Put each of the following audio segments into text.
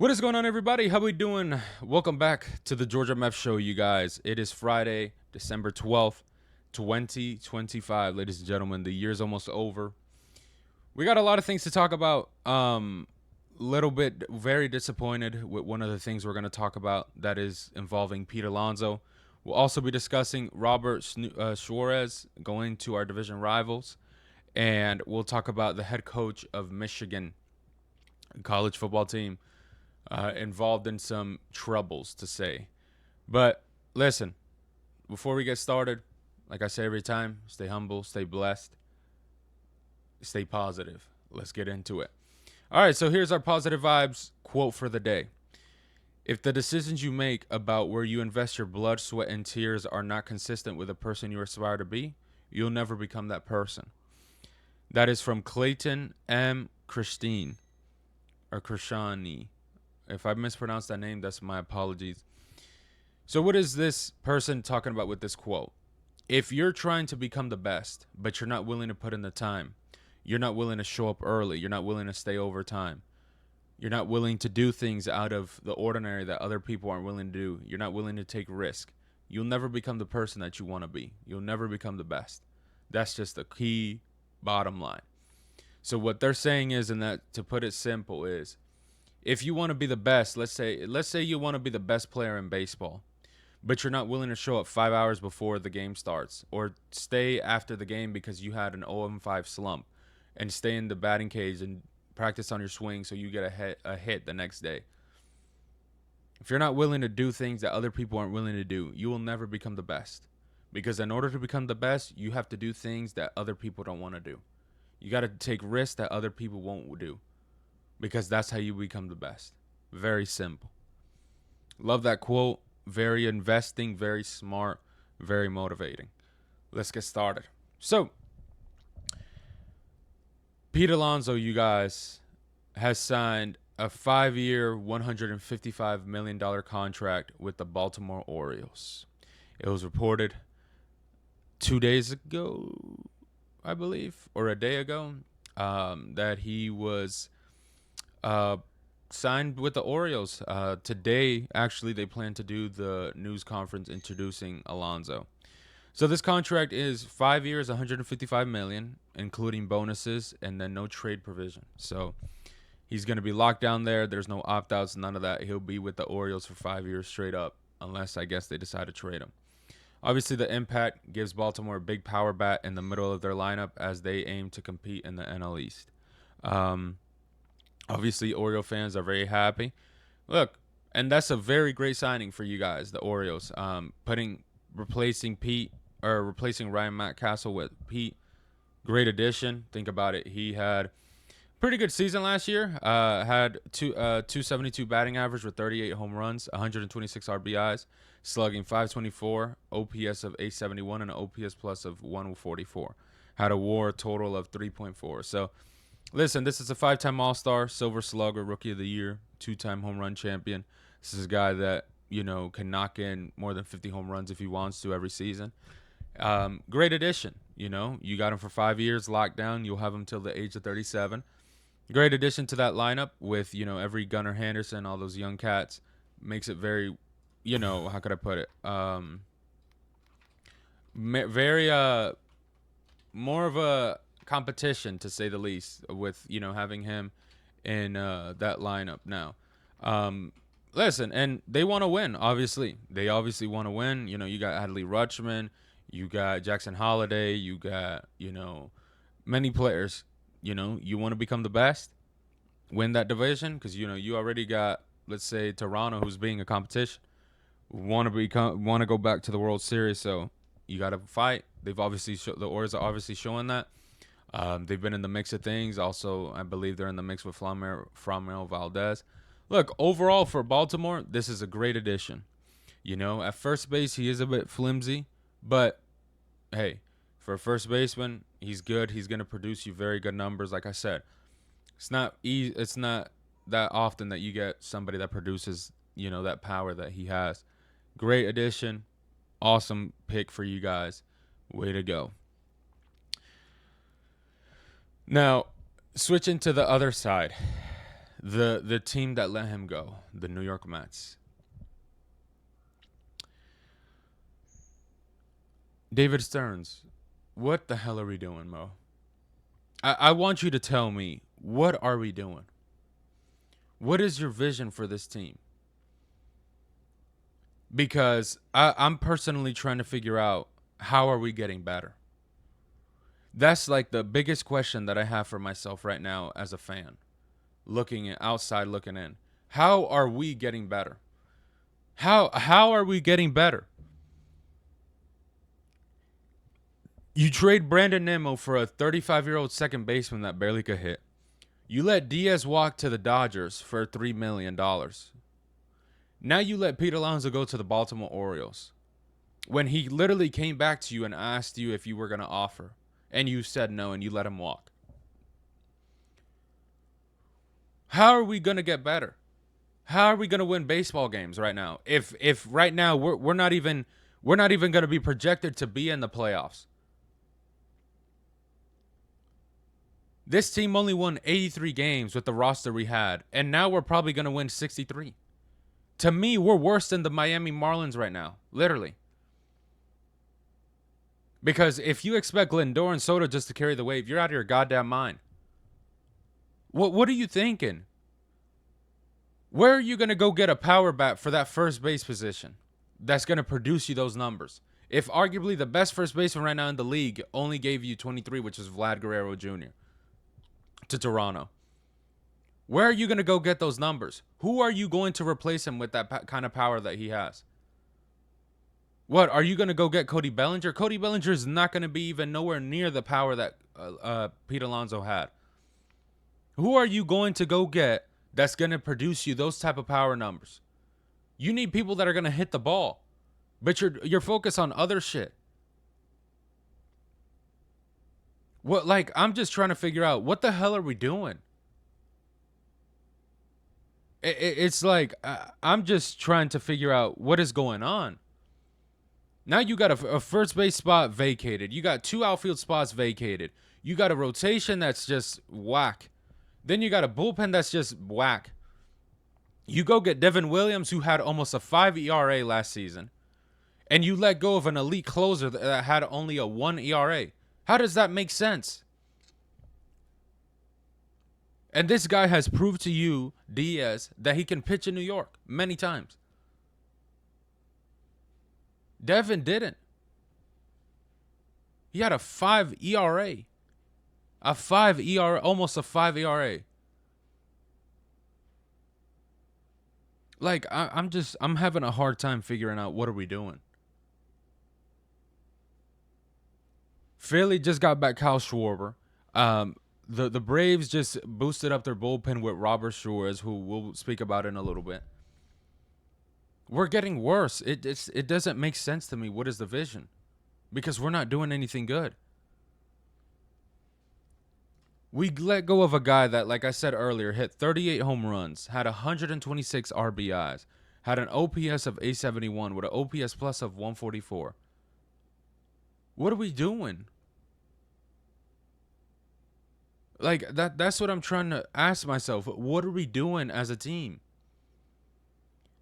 What is going on, everybody? How we doing? Welcome back to the Georgia Meth Show, you guys. It is Friday, December 12th, 2025. Ladies and gentlemen, the year's almost over. We got a lot of things to talk about. Little bit very disappointed with one of the things we're going to talk about that is involving Pete Alonso. We'll also be discussing Robert Suarez going to our division rivals, and we'll talk about the head coach of Michigan college football team involved in some troubles, to say. But listen, before we get started, like I say every time, stay humble, stay blessed, stay positive. Let's get into it. All right, so here's our positive vibes quote for the day. If the decisions you make about where you invest your blood, sweat, and tears are not consistent with the person you aspire to be, you'll never become that person. That is from Clayton M. Christine, or Krishani. If I mispronounced that name, that's my apologies. So what is this person talking about with this quote? If you're trying to become the best, but you're not willing to put in the time, you're not willing to show up early, you're not willing to stay overtime, you're not willing to do things out of the ordinary that other people aren't willing to do, you're not willing to take risk, you'll never become the person that you want to be. You'll never become the best. That's just the key bottom line. So what they're saying is, and that to put it simple is, if you want to be the best, let's say you want to be the best player in baseball, but you're not willing to show up 5 hours before the game starts, or stay after the game because you had an 0-5 slump, and stay in the batting cage and practice on your swing so you get a hit the next day. If you're not willing to do things that other people aren't willing to do, you will never become the best. Because in order to become the best, you have to do things that other people don't want to do. You got to take risks that other people won't do. Because that's how you become the best. Very simple. Love that quote. Very investing, very smart, very motivating. Let's get started. So, Pete Alonso, you guys, has signed a 5-year, $155 million contract with the Baltimore Orioles. It was reported 2 days ago, I believe, or a day ago, that he was signed with the Orioles. Today, actually, they plan to do the news conference introducing Alonso. So this contract is 5 years, $155 million, including bonuses, and then no trade provision. So he's going to be locked down there. There's no opt-outs, none of that. He'll be with the Orioles for 5 years straight up, unless I guess they decide to trade him. Obviously, the impact gives Baltimore a big power bat in the middle of their lineup as they aim to compete in the NL East. Obviously, Oriole fans are very happy. Look, and that's a very great signing for you guys, the Orioles. Replacing Ryan Mountcastle with Pete. Great addition. Think about it. He had pretty good season last year. Had 272 batting average with 38 home runs, 126 RBIs, slugging 524, OPS of 871, and an OPS plus of 144. Had a WAR total of 3.4. So, listen, this is a 5-time All-Star, Silver Slugger, Rookie of the Year, 2-time home run champion. This is a guy that, can knock in more than 50 home runs if he wants to every season. Great addition. You got him for 5 years locked down. You'll have him till the age of 37. Great addition to that lineup with, every Gunnar Henderson, all those young cats. Makes it very, how could I put it? Very, more of a competition, to say the least, with, having him in that lineup now. Listen, and they want to win, obviously. They obviously want to win. You got Adley Rutschman. You got Jackson Holiday. You got, many players. You want to become the best, win that division, because you already got, let's say, Toronto, who's being a competition, want to go back to the World Series. So you got to fight. They've obviously the Orioles are obviously showing that. They've been in the mix of things. Also, I believe they're in the mix with Framil Valdez. Look, overall for Baltimore, this is a great addition. At first base, he is a bit flimsy, but hey, for a first baseman, he's good. He's going to produce you very good numbers. Like I said, it's not that often that you get somebody that produces, that power that he has. Great addition. Awesome pick for you guys. Way to go. Now, switching to the other side. the team that let him go, the New York Mets. David Stearns, what the hell are we doing, Mo? I want you to tell me, what are we doing? What is your vision for this team? Because I'm personally trying to figure out, how are we getting better? That's like the biggest question that I have for myself right now as a fan, looking outside, looking in. How are we getting better? How are we getting better? You trade Brandon Nimmo for a 35-year-old second baseman that barely could hit. You let Diaz walk to the Dodgers for $3 million. Now you let Pete Alonso go to the Baltimore Orioles, when he literally came back to you and asked you if you were going to offer, and you said no, and you let him walk. How are we going to get better? How are we going to win baseball games right now? If right now we're not even going to be projected to be in the playoffs. This team only won 83 games with the roster we had, and now we're probably going to win 63. To me, we're worse than the Miami Marlins right now, literally. Because if you expect Lindor and Soto just to carry the wave, you're out of your goddamn mind. What are you thinking? Where are you going to go get a power bat for that first base position that's going to produce you those numbers? If arguably the best first baseman right now in the league only gave you 23, which is Vlad Guerrero Jr. to Toronto. Where are you going to go get those numbers? Who are you going to replace him with that kind of power that he has? What, are you going to go get Cody Bellinger? Cody Bellinger is not going to be even nowhere near the power that Pete Alonso had. Who are you going to go get that's going to produce you those type of power numbers? You need people that are going to hit the ball. But you're focused on other shit. What, like, I'm just trying to figure out, what the hell are we doing? It's like, I'm just trying to figure out what is going on. Now you got a first base spot vacated. You got 2 outfield spots vacated. You got a rotation that's just whack. Then you got a bullpen that's just whack. You go get Devin Williams, who had almost a 5 ERA last season, and you let go of an elite closer that had only a 1 ERA. How does that make sense? And this guy has proved to you, Diaz, that he can pitch in New York many times. Devin didn't. He had a 5 ERA. A 5 ERA, almost a 5 ERA. Like, I'm having a hard time figuring out, what are we doing? Philly just got back Kyle Schwarber. The Braves just boosted up their bullpen with Robert Shores, who we'll speak about in a little bit. We're getting worse. It doesn't make sense to me. What is the vision? Because we're not doing anything good. We let go of a guy that, like I said earlier, hit 38 home runs, had 126 RBIs, had an OPS of 871 with an OPS plus of 144. What are we doing? Like, that's what I'm trying to ask myself. What are we doing as a team?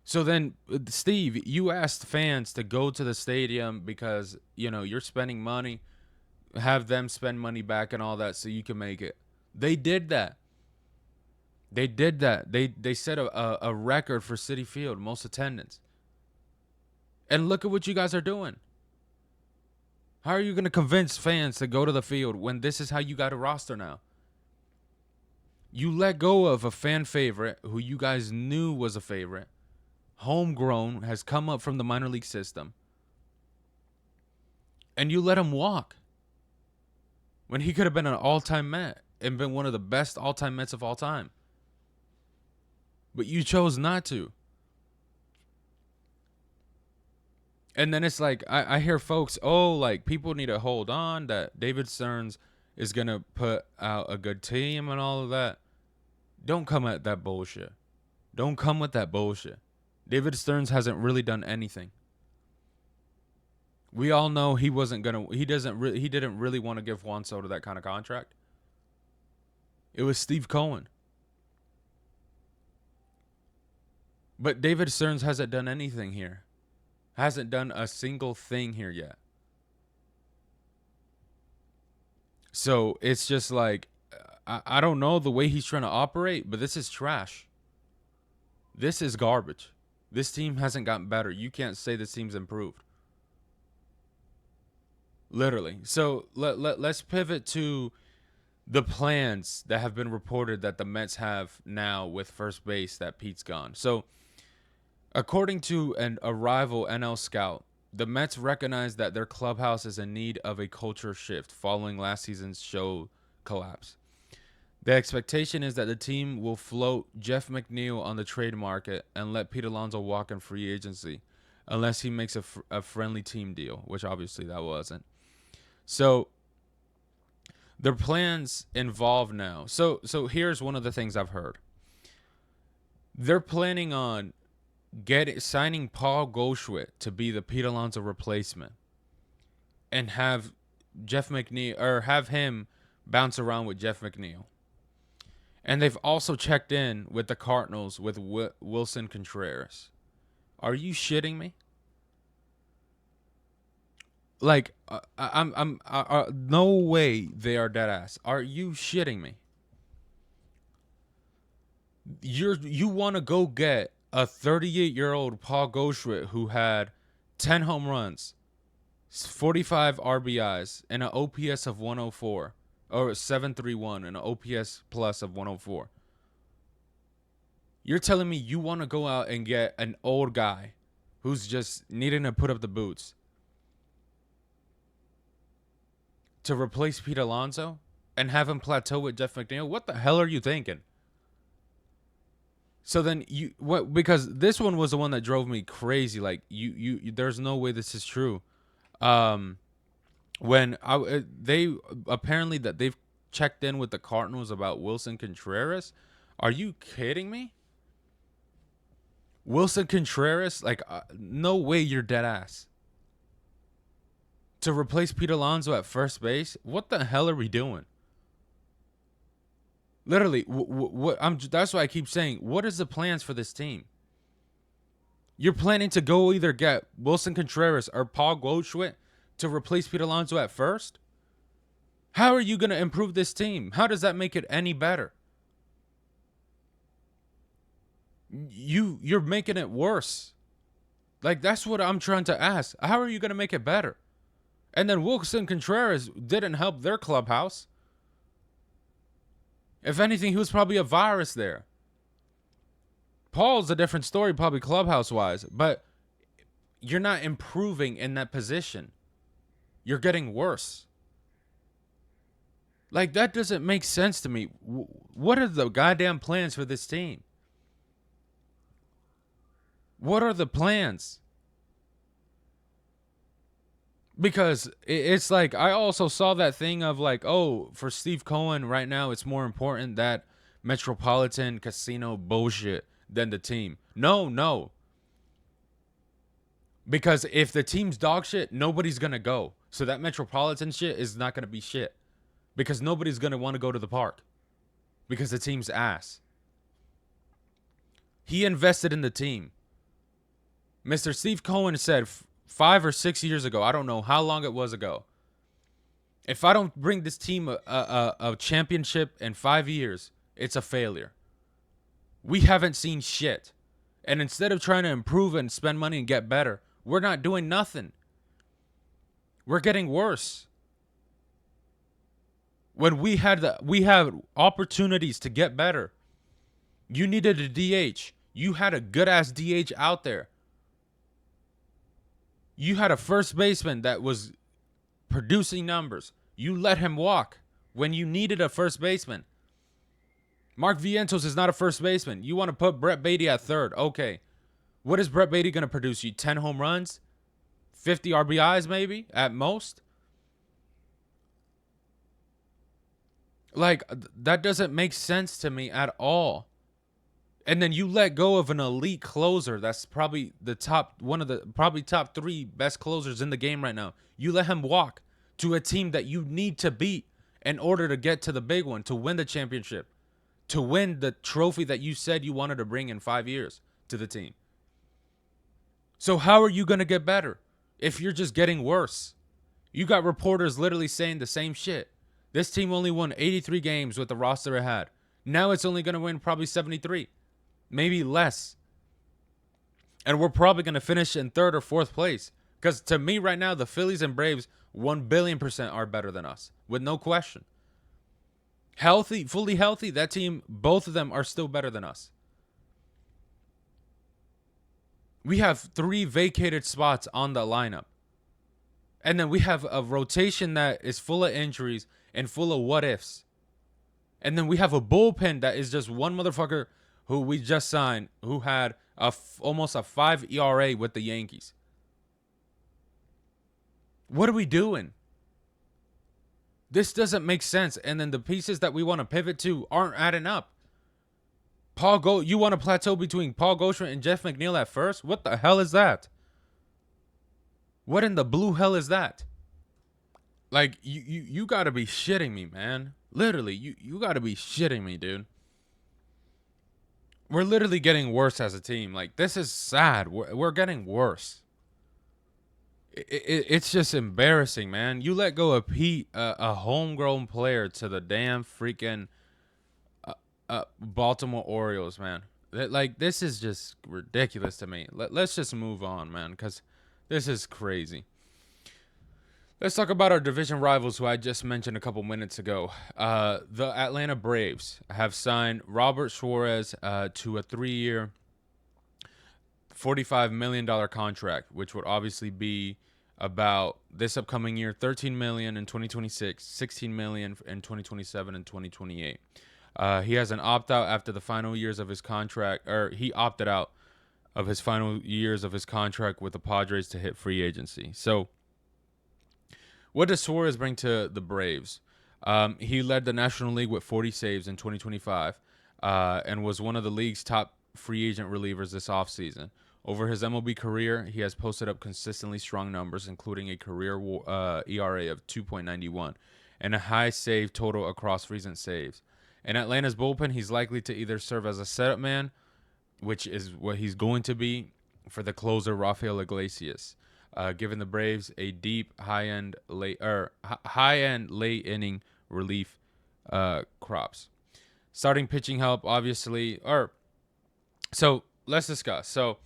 So then, Steve, you asked fans to go to the stadium because, you know, you're spending money, have them spend money back and all that so you can make it. They did that. They did that. They set a record for Citi Field, most attendance. And look at what you guys are doing. How are you going to convince fans to go to the field when this is how you got a roster now? You let go of a fan favorite who you guys knew was a favorite. Homegrown, has come up from the minor league system. And you let him walk. When he could have been an all-time Met and been one of the best all-time Mets of all time. But you chose not to. And then it's like, I hear folks, like, people need to hold on, that David Stearns is going to put out a good team and all of that. Don't come at that bullshit. Don't come with that bullshit. David Stearns hasn't really done anything. We all know he didn't really want to give Juan Soto that kind of contract. It was Steve Cohen. But David Stearns hasn't done anything here. Hasn't done a single thing here yet. So it's just like, I don't know the way he's trying to operate, but this is trash. This is garbage. This team hasn't gotten better. You can't say this team's improved. Literally. So let's pivot to the plans that have been reported that the Mets have now with first base that Pete's gone. So according to a rival NL scout, the Mets recognize that their clubhouse is in need of a culture shift following last season's show collapse. The expectation is that the team will float Jeff McNeil on the trade market and let Pete Alonso walk in free agency unless he makes a friendly team deal, which obviously that wasn't. So their plans involve now. So here's one of the things I've heard. They're planning on signing Paul Goldschmidt to be the Pete Alonso replacement and have Jeff McNeil, or have him bounce around with Jeff McNeil. And they've also checked in with the Cardinals with Wilson Contreras. Are you shitting me? Like, I'm no way they are dead ass. Are you shitting me? You want to go get a 38-year-old Paul Goldschmidt who had 10 home runs, 45 RBIs, and an OPS of 104, or 731, and an OPS plus of 104. You're telling me you want to go out and get an old guy who's just needing to put up the boots to replace Pete Alonso and have him plateau with Jeff McNeil? What the hell are you thinking? So then because this one was the one that drove me crazy. Like you there's no way this is true. When they apparently that they've checked in with the Cardinals about Wilson Contreras. Are you kidding me? Wilson Contreras, like no way you're dead ass. To replace Pete Alonso at first base? What the hell are we doing? Literally, that's why I keep saying, what is the plans for this team? You're planning to go either get Wilson Contreras or Paul Goldschmidt to replace Pete Alonso at first? How are you going to improve this team? How does that make it any better? You're making it worse. Like, that's what I'm trying to ask. How are you going to make it better? And then Wilson Contreras didn't help their clubhouse. If anything, he was probably a virus there. Paul's a different story, probably clubhouse-wise, but you're not improving in that position. You're getting worse. Like, that doesn't make sense to me. What are the goddamn plans for this team? What are the plans? Because it's like, I also saw that thing of like, oh, for Steve Cohen right now, it's more important that Metropolitan Casino bullshit than the team. No. Because if the team's dog shit, nobody's going to go. So that Metropolitan shit is not going to be shit. Because nobody's going to want to go to the park. Because the team's ass. He invested in the team. Mr. Steve Cohen said 5 or 6 years ago, I don't know how long it was ago, if I don't bring this team a championship in 5 years, it's a failure. We haven't seen shit. And instead of trying to improve and spend money and get better, we're not doing nothing. We're getting worse. When we had opportunities to get better, you needed a DH. You had a good-ass DH out there. You had a first baseman that was producing numbers. You let him walk when you needed a first baseman. Mark Vientos is not a first baseman. You want to put Brett Beatty at third. Okay. What is Brett Beatty going to produce you? 10 home runs? 50 RBIs maybe at most? Like, that doesn't make sense to me at all. And then you let go of an elite closer that's probably probably top 3 best closers in the game right now. You let him walk to a team that you need to beat in order to get to the big one, to win the championship, to win the trophy that you said you wanted to bring in 5 years, to the team. So how are you going to get better if you're just getting worse? You got reporters literally saying the same shit. This team only won 83 games with the roster it had. Now it's only going to win probably 73, maybe less. And we're probably going to finish in third or fourth place. Because to me right now, the Phillies and Braves 1,000,000,000% are better than us, with no question. Healthy, fully healthy, that team, both of them are still better than us. We have 3 vacated spots on the lineup. And then we have a rotation that is full of injuries and full of what ifs. And then we have a bullpen that is just one motherfucker who we just signed who had almost a 5 ERA with the Yankees. What are we doing? This doesn't make sense. And then the pieces that we want to pivot to aren't adding up. You want to plateau between Paul Goldschmidt and Jeff McNeil at first? What the hell is that? What in the blue hell is that? Like, you got to be shitting me, man. Literally, you got to be shitting me, dude. We're literally getting worse as a team. Like, this is sad. We're getting worse. It's just embarrassing, man. You let go of Pete, a homegrown player, to the damn freaking Baltimore Orioles, man. Like, this is just ridiculous to me. Let's just move on, man, because this is crazy. Let's talk about our division rivals, who I just mentioned a couple minutes ago. The Atlanta Braves have signed Robert Suarez to a 3-year, $45 million contract, which would obviously be about this upcoming year, $13 million in 2026, $16 million in 2027 and 2028. He has an opt-out after the final years of his contract, or he opted out of his final years of his contract with the Padres to hit free agency. So, what does Suarez bring to the Braves? He led the National League with 40 saves in 2025 and was one of the league's top free agent relievers this offseason. Over his MLB career, he has posted up consistently strong numbers, including a career ERA of 2.91 and a high save total across recent saves. In Atlanta's bullpen, he's likely to either serve as a setup man, which is what he's going to be for the closer Rafael Iglesias, giving the Braves a deep high-end late inning relief crops. Starting pitching help, obviously, so let's discuss. So,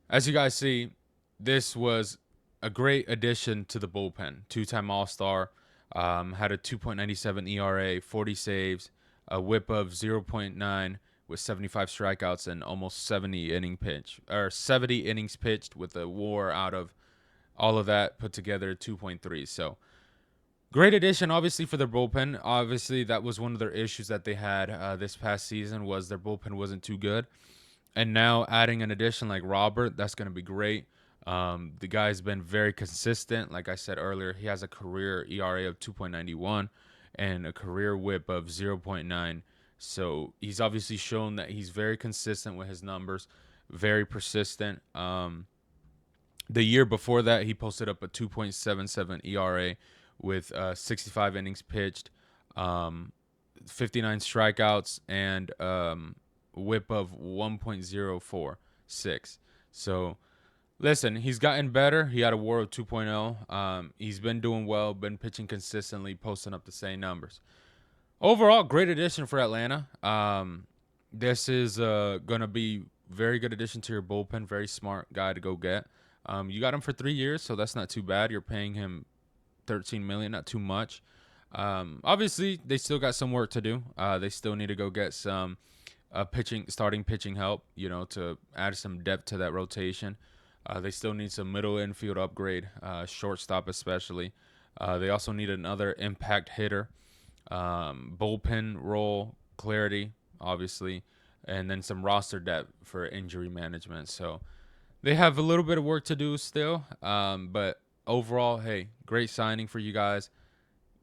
as you guys see, this was a great addition to the bullpen. 2-time All-Star, had a 2.97 ERA, 40 saves, a WHIP of 0.9 with 75 strikeouts and almost 70 innings pitched with a WAR out of all of that put together, 2.3. So, great addition, obviously, for their bullpen. Obviously, that was one of their issues that they had this past season, was their bullpen wasn't too good. And now adding an addition like Robert, that's going to be great. The guy's been very consistent. Like I said earlier, he has a career ERA of 2.91 and a career WHIP of 0.9. So he's obviously shown that he's very consistent with his numbers, very persistent. The year before that, he posted up a 2.77 ERA with 65 innings pitched, 59 strikeouts, and WHIP of 1.046. So, listen, he's gotten better. He had a WAR of 2.0. He's been doing well, been pitching consistently, posting up the same numbers. Overall, great addition for Atlanta. This is going to be very good addition to your bullpen. Very smart guy to go get. You got him for 3 years, so that's not too bad. You're paying him $13 million, not too much. Obviously, they still got some work to do. They still need to go get some starting pitching help, to add some depth to that rotation. They still need some middle infield upgrade, shortstop especially. They also need another impact hitter, bullpen role clarity, obviously, and then some roster depth for injury management. So they have a little bit of work to do still, but overall, hey, great signing for you guys.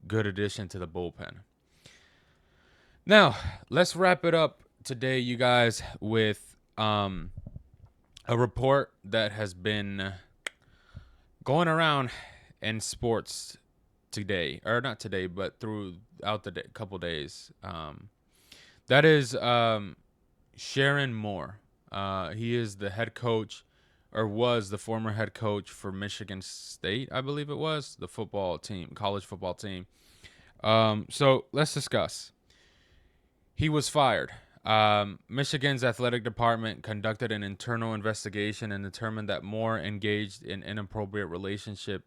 Good addition to the bullpen. Now, let's wrap it up today, you guys, with a report that has been going around in sports today, or not today, but throughout the couple days. That is Sharon Moore. He is the head coach, or was the former head coach for Michigan State, I believe it was, the football team, college football team. So let's discuss. He was fired. Michigan's athletic department conducted an internal investigation and determined that Moore engaged in inappropriate relationship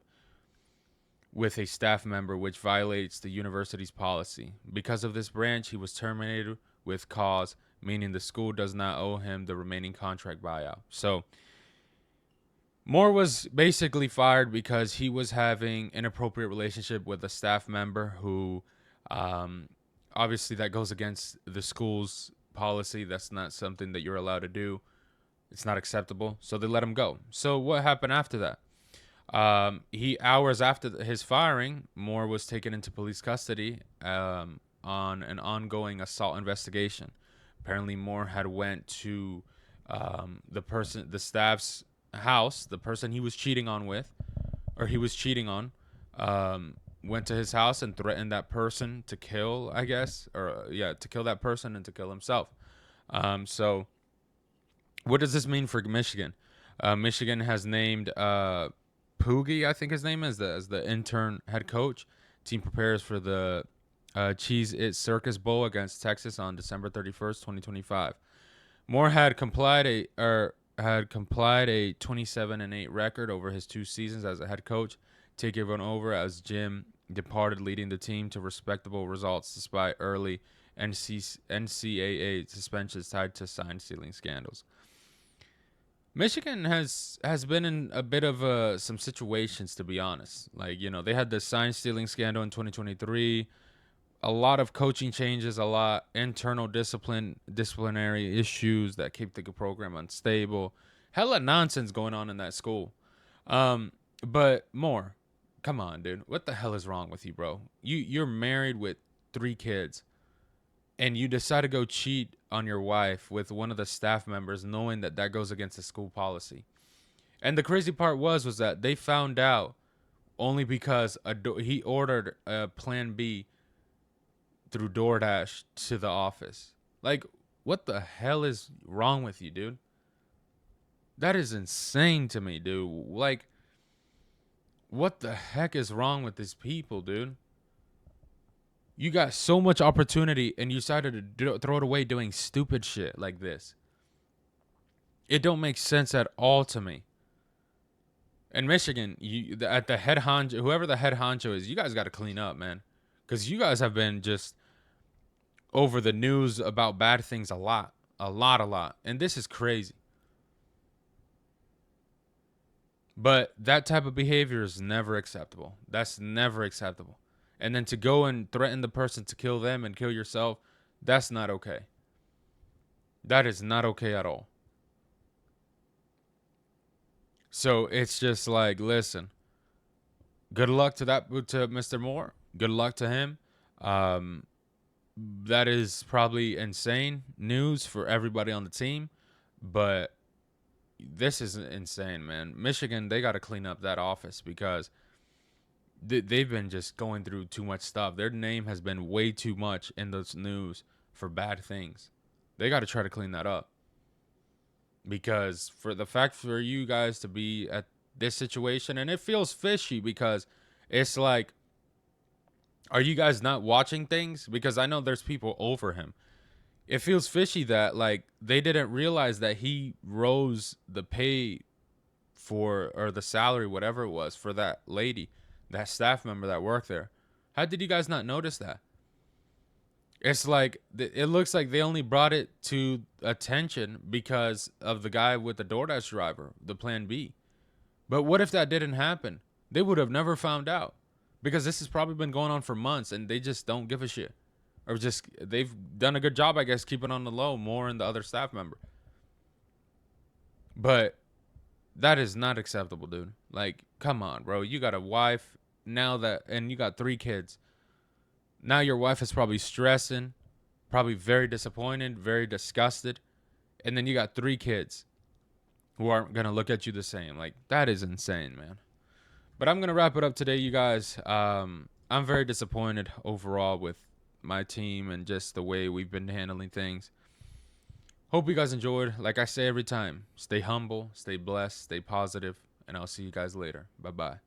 with a staff member, which violates the university's policy. Because of this branch, he was terminated with cause, meaning the school does not owe him the remaining contract buyout. So Moore was basically fired because he was having inappropriate relationship with a staff member who, um, obviously, that goes against the school's policy. That's not something that you're allowed to do. It's not acceptable. So they let him go. So what happened after that? He hours after his firing, Moore was taken into police custody on an ongoing assault investigation. Apparently, Moore had went to the staff's house, the person he was cheating on with, or he was cheating on, went to his house and threatened that person to kill, I guess, or to kill that person and to kill himself. So what does this mean for Michigan? Michigan has named Poogie, I think his name is, as the intern head coach. Team prepares for the Cheese It Circus Bowl against Texas on December 31st, 2025. Moore had complied a 27-8 record over his 2 seasons as a head coach, taking over as Jim departed, leading the team to respectable results despite early NCAA suspensions tied to sign stealing scandals. Michigan has been in a bit of some situations, to be honest. Like, they had the sign stealing scandal in 2023, a lot of coaching changes, a lot internal disciplinary issues that keep the program unstable. Hella nonsense going on in that school. But more, come on, dude. What the hell is wrong with you, bro? You're married with 3 kids, and you decide to go cheat on your wife with one of the staff members, knowing that goes against the school policy. And the crazy part was that they found out only because he ordered a Plan B through DoorDash to the office. Like, what the hell is wrong with you, dude? That is insane to me, dude. Like, what the heck is wrong with these people, dude? You got so much opportunity and you decided to throw it away doing stupid shit like this. It don't make sense at all to me. In Michigan, at the head honcho, whoever the head honcho is, you guys got to clean up, man. Because you guys have been just over the news about bad things a lot. And this is crazy. But that type of behavior is never acceptable. That's never acceptable. And then to go and threaten the person to kill them and kill yourself, that's not okay. That is not okay at all. So it's just like, listen, good luck to Mr. Moore. Good luck to him. That is probably insane news for everybody on the team, but this is insane, man. Michigan, they got to clean up that office because they've been just going through too much stuff. Their name has been way too much in this news for bad things. They got to try to clean that up. Because for the fact for you guys to be at this situation, and it feels fishy because it's like, are you guys not watching things? Because I know there's people over him. It feels fishy that, like, they didn't realize that he rose the pay or the salary, whatever it was, for that lady, that staff member that worked there. How did you guys not notice that? It's like, it looks like they only brought it to attention because of the guy with the DoorDash driver, the Plan B. But what if that didn't happen? They would have never found out. Because this has probably been going on for months and they just don't give a shit. Or just, they've done a good job, I guess, keeping on the low, more in the other staff member. But that is not acceptable, dude. Like, come on, bro. You got a wife and you got 3 kids. Now your wife is probably stressing, probably very disappointed, very disgusted. And then you got 3 kids who aren't going to look at you the same. Like, that is insane, man. But I'm going to wrap it up today, you guys. I'm very disappointed overall with my team and just the way we've been handling things. Hope you guys enjoyed. Like I say every time, stay humble, stay blessed, stay positive, and I'll see you guys later. Bye bye.